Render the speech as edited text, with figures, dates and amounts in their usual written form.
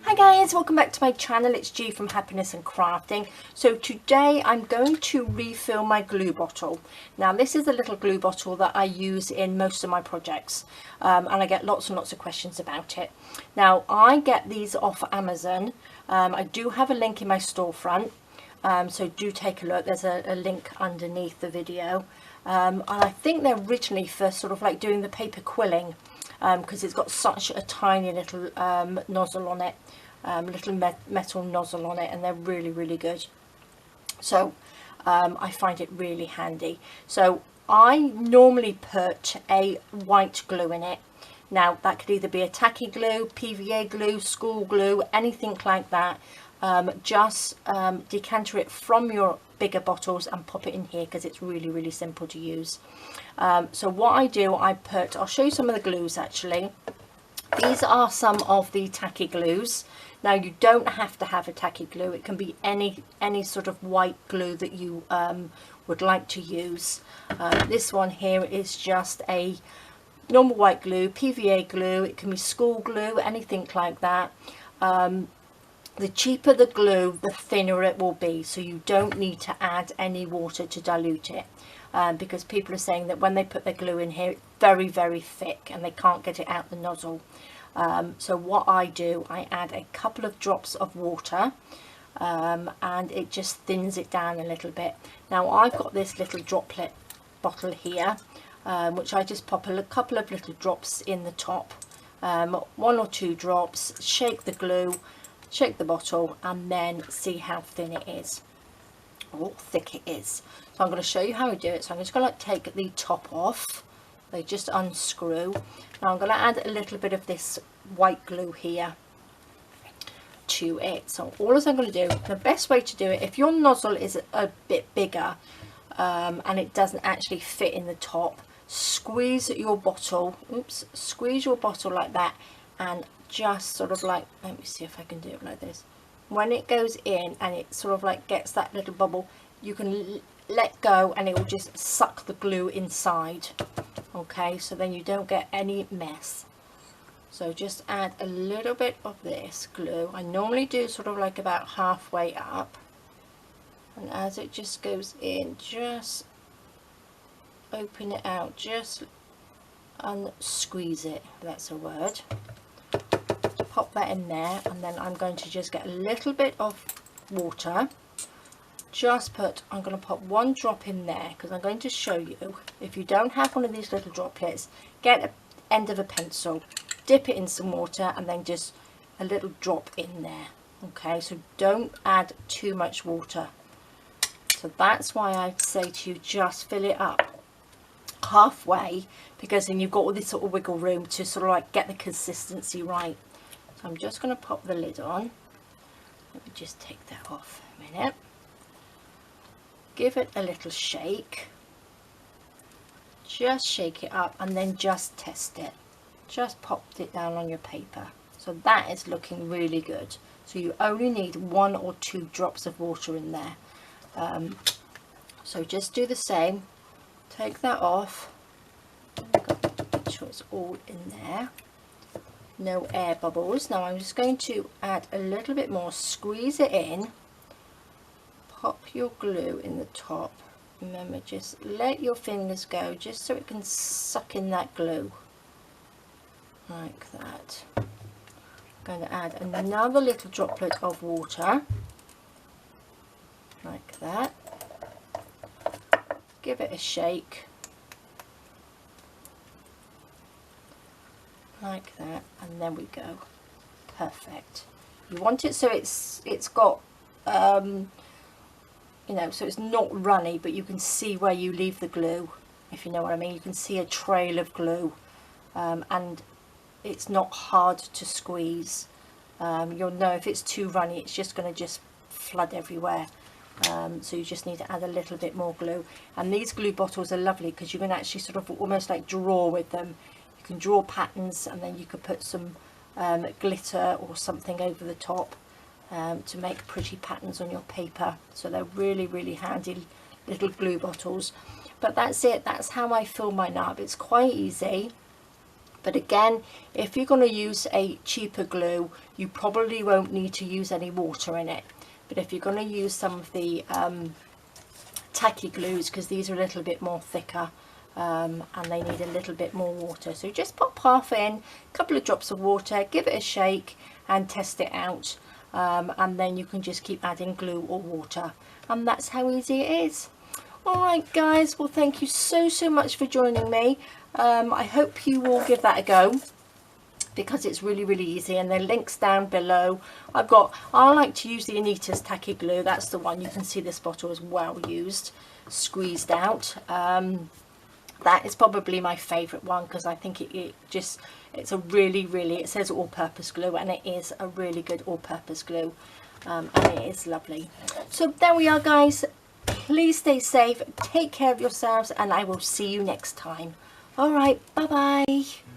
Hi guys, welcome back to my channel. It's G from Happiness and Crafting. So today I'm going to refill my glue bottle. Now this is a little glue bottle that I use in most of my projects, and I get lots and lots of questions about it. Now I get these off Amazon. I do have a link in my storefront, so do take a look. There's a link underneath the video, and I think they're originally for sort of like doing the paper quilling, because it's got such a tiny little nozzle on it, little metal nozzle on it, and they're really good. So I find it really handy. So I normally put a white glue in it. Now that could either be a tacky glue, PVA glue, school glue, anything like that. Just decanter it from your bigger bottles and pop it in here because it's really simple to use. So what I do, I'll show you some of the glues actually. These are some of the tacky glues. Now you don't have to have a tacky glue, it can be any sort of white glue that you would like to use. This one here is just a normal white glue, PVA glue, it can be school glue, anything like that. The cheaper the glue, the thinner it will be, so you don't need to add any water to dilute it, because people are saying that when they put their glue in here it's very thick and they can't get it out the nozzle. So what I do, I add a couple of drops of water, and it just thins it down a little bit. Now I've got this little droplet bottle here, which I just pop a couple of little drops in the top, 1 or 2 drops, shake the glue, shake the bottle, and then see how thin it is or thick it is. So I'm going to show you how I do it. So I'm just going to take the top off. They just unscrew. Now I'm going to add a little bit of this white glue here to it. So all I'm going to do, the best way to do it, if your nozzle is a bit bigger and it doesn't actually fit in the top, squeeze your bottle, squeeze your bottle like that, and just sort of like, let me see if I can do it like this. When it goes in and it sort of like gets that little bubble, you can let go and it will just suck the glue inside. Okay, so then you don't get any mess. So just add a little bit of this glue. I normally do sort of like about halfway up, and as it just goes in, just open it out, just unsqueeze it, if that's a word. Pop that in there, and then I'm going to just get a little bit of water. I'm going to pop 1 drop in there because I'm going to show you, if you don't have one of these little droplets, get an end of a pencil, dip it in some water, and then just a little drop in there. Okay, so don't add too much water. So that's why I say to you, just fill it up halfway, because then you've got all this sort of wiggle room to sort of like get the consistency right. So I'm just going to pop the lid on. Let me just take that off a minute. Give it a little shake, just shake it up, and then just test it. Just pop it down on your paper. So that is looking really good. So you only need 1 or 2 drops of water in there. So just do the same, take that off, make sure it's all in there, no air bubbles. Now I'm just going to add a little bit more, squeeze it in. Pop your glue in the top. Remember, just let your fingers go just so it can suck in that glue like that. I'm going to add another little droplet of water like that. Give it a shake like that, and there we go. Perfect. You want it so it's got you know, so it's not runny, but you can see where you leave the glue, if you know what I mean. You can see a trail of glue, and it's not hard to squeeze. You'll know if it's too runny, it's just going to just flood everywhere. So you just need to add a little bit more glue. And these glue bottles are lovely because you can actually sort of almost like draw with them. You can draw patterns, and then you could put some glitter or something over the top. To make pretty patterns on your paper. So they're really handy little glue bottles. But that's it, that's how I fill mine up. It's quite easy. But again, if you're going to use a cheaper glue, you probably won't need to use any water in it. But if you're going to use some of the tacky glues, because these are a little bit more thicker and they need a little bit more water, so just pop half in, a couple of drops of water, give it a shake and test it out, and then you can just keep adding glue or water, and that's how easy it is. Alright guys, well thank you so much for joining me. I hope you will give that a go, because it's really easy, and the links down below. I like to use the Anita's tacky glue. That's the one. You can see this bottle is well used, squeezed out. That is probably my favorite one, because I think it's a really, it says all-purpose glue, and it is a really good all-purpose glue, and it is lovely. So there we are guys. Please stay safe, take care of yourselves, and I will see you next time. All right, bye bye.